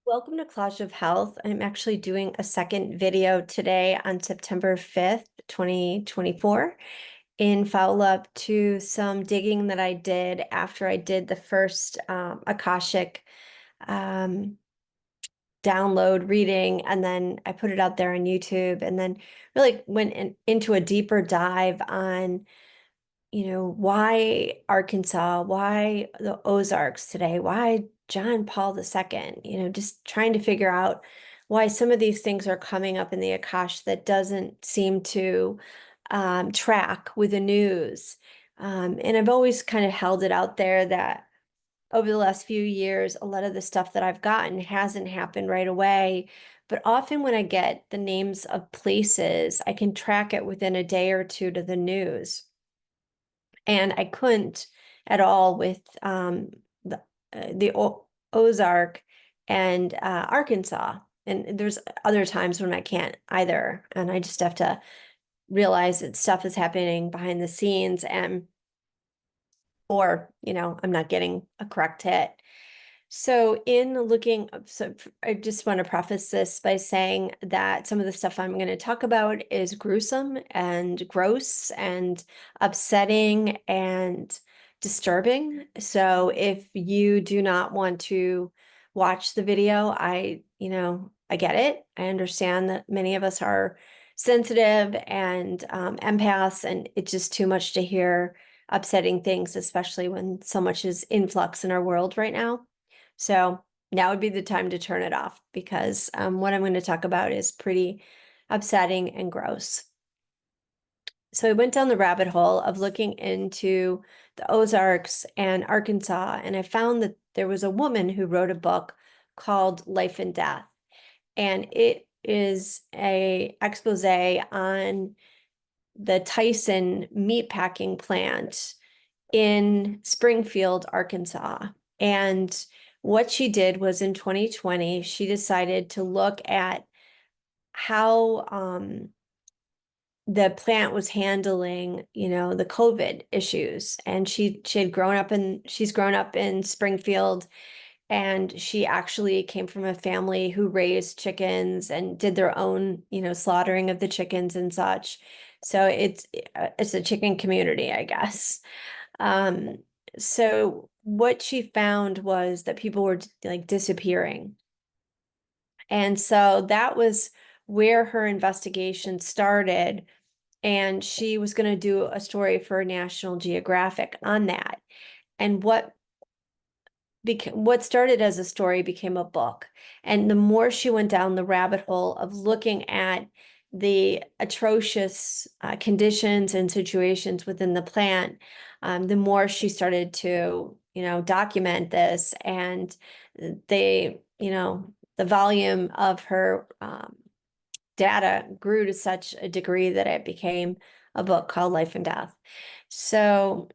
Welcome to Clash of Health. I'm actually doing a second video today on September 5th, 2024, in follow-up to some digging that I did after I did the first Akashic um, download reading, and then I put it out there on YouTube, and then really went into a deeper dive on why Arkansas, why the Ozarks today, why John Paul II, just trying to figure out why some of these things are coming up in the Akash that doesn't seem to track with the news. And I've always kind of held it out there that over the last few years, a lot of the stuff that I've gotten hasn't happened right away. But often when I get the names of places, I can track it within a day or two to the news. And I couldn't at all with the Ozark and Arkansas. And there's other times when I can't either. And I just have to realize that stuff is happening behind the scenes or I'm not getting a correct hit. So I just want to preface this by saying that some of the stuff I'm going to talk about is gruesome and gross and upsetting and disturbing. So if you do not want to watch the video, I get it. I understand that many of us are sensitive and empaths, and it's just too much to hear upsetting things, especially when so much is in flux in our world right now. So now would be the time to turn it off because what I'm going to talk about is pretty upsetting and gross. So I went down the rabbit hole of looking into the Ozarks and Arkansas, and I found that there was a woman who wrote a book called Life and Death. And it is a expose on the Tyson meatpacking plant in Springfield, Arkansas. And what she did was in 2020, she decided to look at how the plant was handling, the COVID issues. And she's grown up in Springfield, and she actually came from a family who raised chickens and did their own, slaughtering of the chickens and such. So it's a chicken community, I guess. Um, so what she found was that people were like disappearing. And so that was where her investigation started. And she was going to do a story for National Geographic on that. And what started as a story became a book. And the more she went down the rabbit hole of looking at the atrocious conditions and situations within the plant, the more she started to, document this, and the volume of her data grew to such a degree that it became a book called Life and Death. So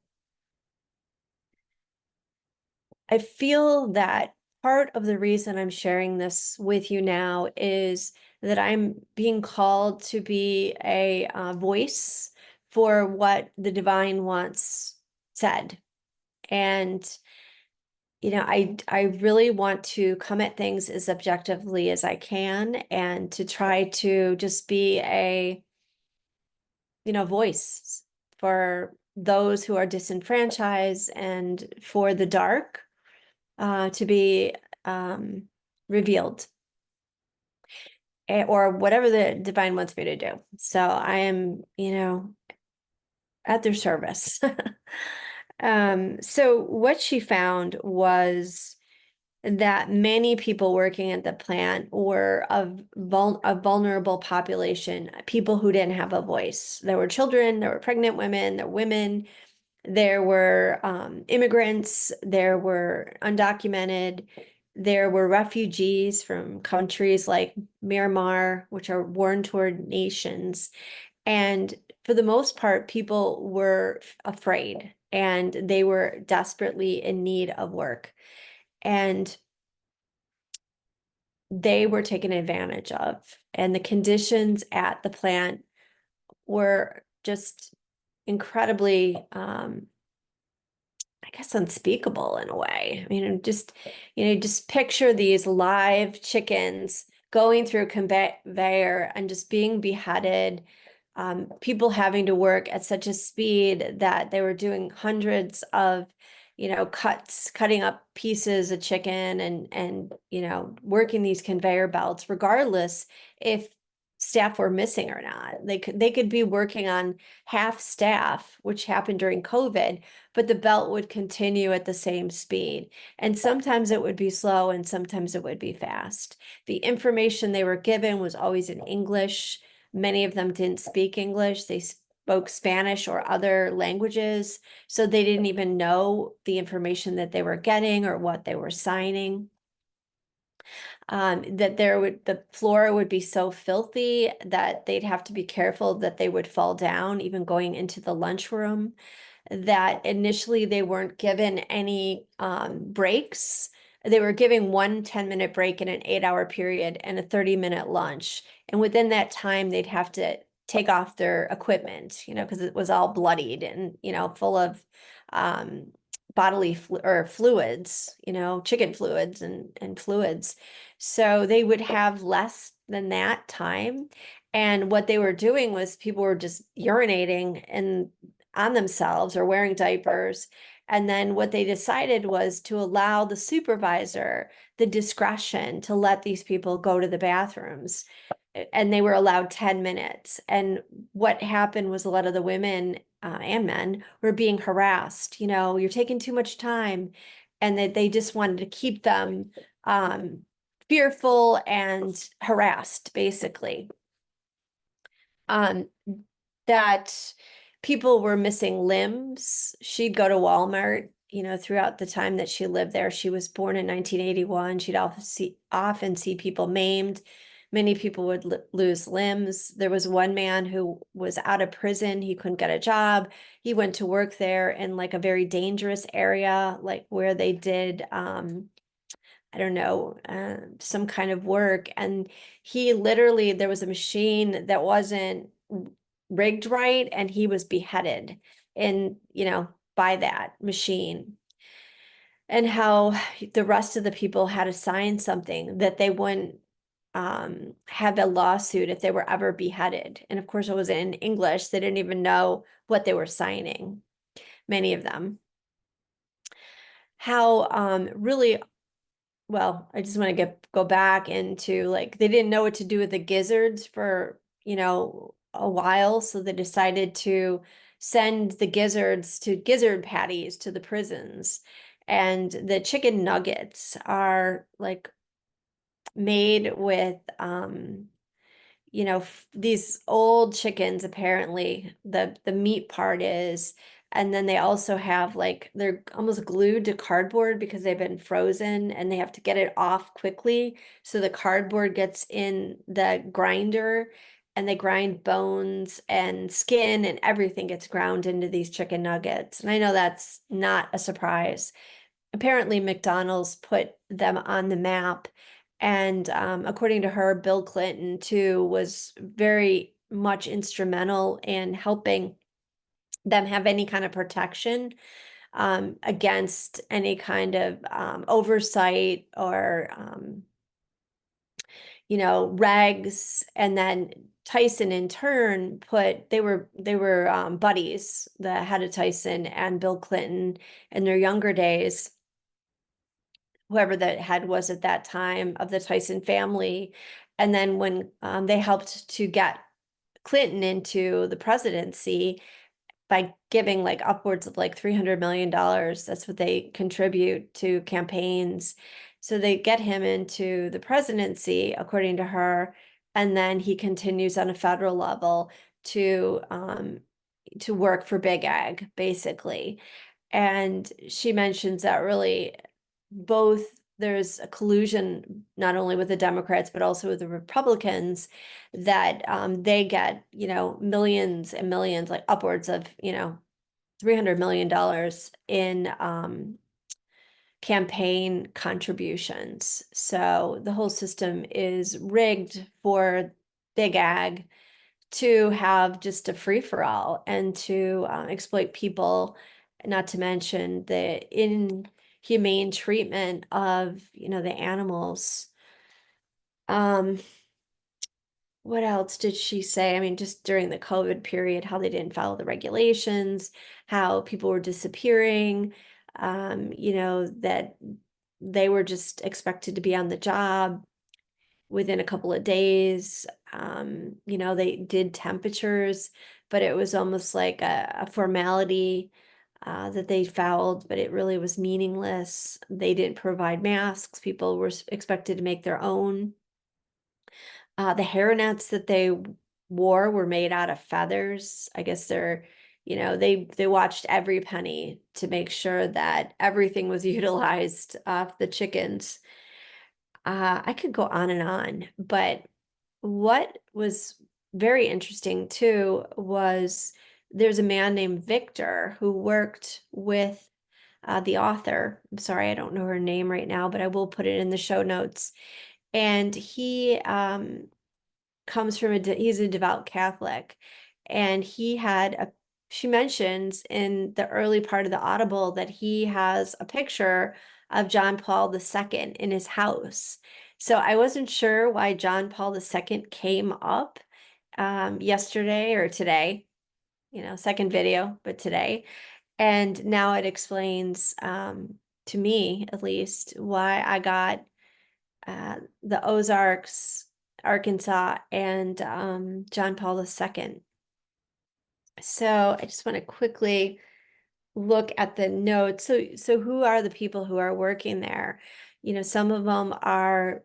I feel that part of the reason I'm sharing this with you now is that I'm being called to be a voice for what the divine wants said. And, I really want to come at things as objectively as I can and to try to just be a, voice for those who are disenfranchised and for the dark to be revealed, or whatever the divine wants me to do. So I am, at their service. So what she found was that many people working at the plant were of a vulnerable population, people who didn't have a voice. There were children, there were pregnant women, there were women, there were immigrants, there were undocumented, there were refugees from countries like Myanmar, which are war-torn nations. And for the most part, people were afraid and they were desperately in need of work. And they were taken advantage of. And the conditions at the plant were just incredibly, I guess unspeakable in a way. I mean, just picture these live chickens going through a conveyor and just being beheaded. People having to work at such a speed that they were doing hundreds of, cutting up pieces of chicken and working these conveyor belts, regardless if staff were missing or not. They could be working on half staff, which happened during COVID, but the belt would continue at the same speed. And sometimes it would be slow and sometimes it would be fast. The information they were given was always in English. Many of them didn't speak English. They spoke Spanish or other languages, so they didn't even know the information that they were getting or what they were signing. That the floor would be so filthy that they'd have to be careful that they would fall down, even going into the lunchroom. That initially they weren't given any breaks. They were giving one 10-minute break in an 8-hour period and a 30-minute lunch. And within that time, they'd have to take off their equipment, because it was all bloodied and, full of bodily fluids, chicken fluids and fluids. So they would have less than that time. And what they were doing was people were just urinating and on themselves or wearing diapers. And then what they decided was to allow the supervisor the discretion to let these people go to the bathrooms. And they were allowed 10 minutes. And what happened was a lot of the women and men were being harassed. You're taking too much time. And that they just wanted to keep them fearful and harassed, basically. That people were missing limbs. She'd go to Walmart, throughout the time that she lived there. She was born in 1981. She'd often see people maimed. Many people would lose limbs. There was one man who was out of prison. He couldn't get a job. He went to work there in like a very dangerous area, like where they did, I don't know, some kind of work. And there was a machine that wasn't rigged right, and he was beheaded by that machine. And how the rest of the people had to sign something that they wouldn't have a lawsuit if they were ever beheaded. And of course, it was in English. They didn't even know what they were signing, many of them. How really, well, I just want to go back into, like, they didn't know what to do with the gizzards for, a while. So they decided to send the gizzards to gizzard patties to the prisons. And the chicken nuggets are like made with, these old chickens, apparently the meat part is, and then they also have, like, they're almost glued to cardboard because they've been frozen and they have to get it off quickly. So the cardboard gets in the grinder and they grind bones and skin and everything gets ground into these chicken nuggets. And I know that's not a surprise. Apparently McDonald's put them on the map. And according to her, Bill Clinton, too, was very much instrumental in helping them have any kind of protection against any kind of oversight or, regs. And then Tyson, in turn, they were buddies, the head of Tyson and Bill Clinton in their younger days, whoever the head was at that time of the Tyson family. And then when they helped to get Clinton into the presidency by giving like upwards of like $300 million, that's what they contribute to campaigns. So they get him into the presidency, according to her, and then he continues on a federal level to work for Big Ag, basically. And she mentions that really there's a collusion not only with the Democrats but also with the Republicans, that they get millions and millions, like upwards of $300 million in campaign contributions. So the whole system is rigged for Big Ag to have just a free-for-all and to exploit people not to mention the inhumane treatment of, the animals. Um, what else did she say? I mean, just during the COVID period, how they didn't follow the regulations, how people were disappearing, that they were just expected to be on the job within a couple of days. They did temperatures, but it was almost like a formality that they fouled, but it really was meaningless. They didn't provide masks. People were expected to make their own. The hairnets that they wore were made out of feathers. I guess they watched every penny to make sure that everything was utilized off the chickens. I could go on, but what was very interesting too was there's a man named Victor who worked with the author. I'm sorry, I don't know her name right now, but I will put it in the show notes. And he comes from he's a devout Catholic, and she mentions in the early part of the Audible that he has a picture of John Paul II in his house. So I wasn't sure why John Paul II came up yesterday or today, second video, but today. And now it explains, to me at least, why I got the Ozarks, Arkansas, and John Paul II. So I just want to quickly look at the notes. So who are the people who are working there? Some of them are,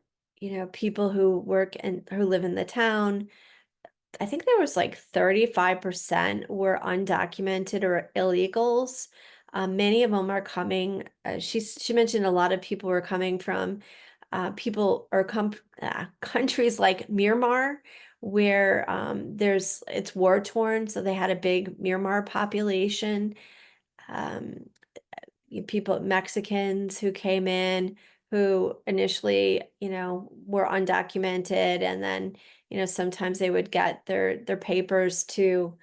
people who work and who live in the town. I think there was like 35% were undocumented or illegals. Many of them are coming. She mentioned a lot of people were coming from countries like Myanmar, where it's war torn, so they had a big Myanmar population. Um, Mexicans who came in who initially, were undocumented, and then, sometimes they would get their papers to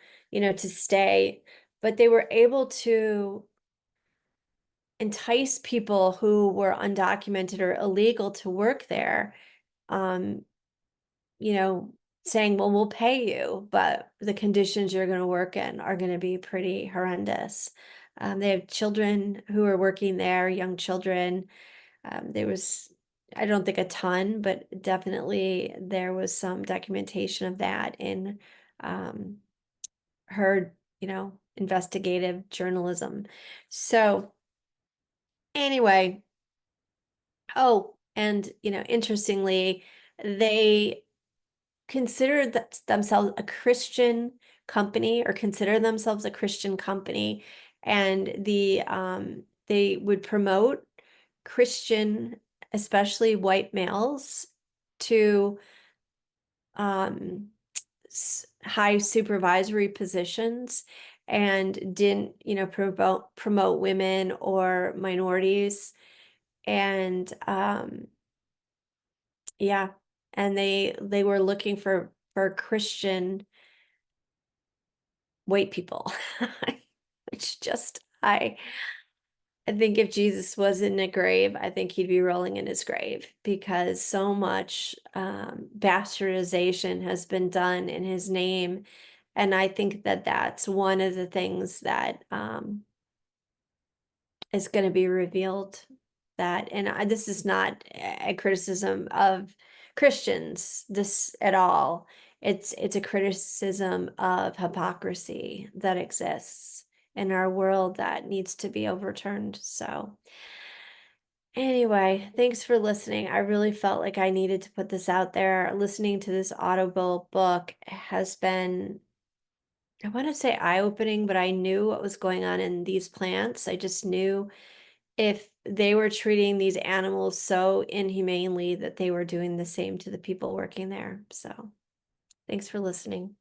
stay, but they were able to entice people who were undocumented or illegal to work there, um, you know, saying, well, we'll pay you, but the conditions you're going to work in are going to be pretty horrendous. They have children who are working there, young children. There was, I don't think a ton, but definitely there was some documentation of that in her, investigative journalism. So anyway, oh, and interestingly, they consider themselves a Christian company, or consider themselves a Christian company, and they would promote Christian, especially white males, to um, high supervisory positions, and didn't, promote women or minorities. And yeah, and they were looking for Christian white people, which just I think if Jesus was in a grave, I think he'd be rolling in his grave, because so much bastardization has been done in his name. And I think that that's one of the things that is going to be revealed. This is not a criticism of Christians, this at all. It's a criticism of hypocrisy that exists in our world that needs to be overturned. So anyway, thanks for listening. I really felt like I needed to put this out there. Listening to this Audible book has been, I want to say, eye-opening, but I knew what was going on in these plants. I just knew if they were treating these animals so inhumanely that they were doing the same to the people working there. So thanks for listening.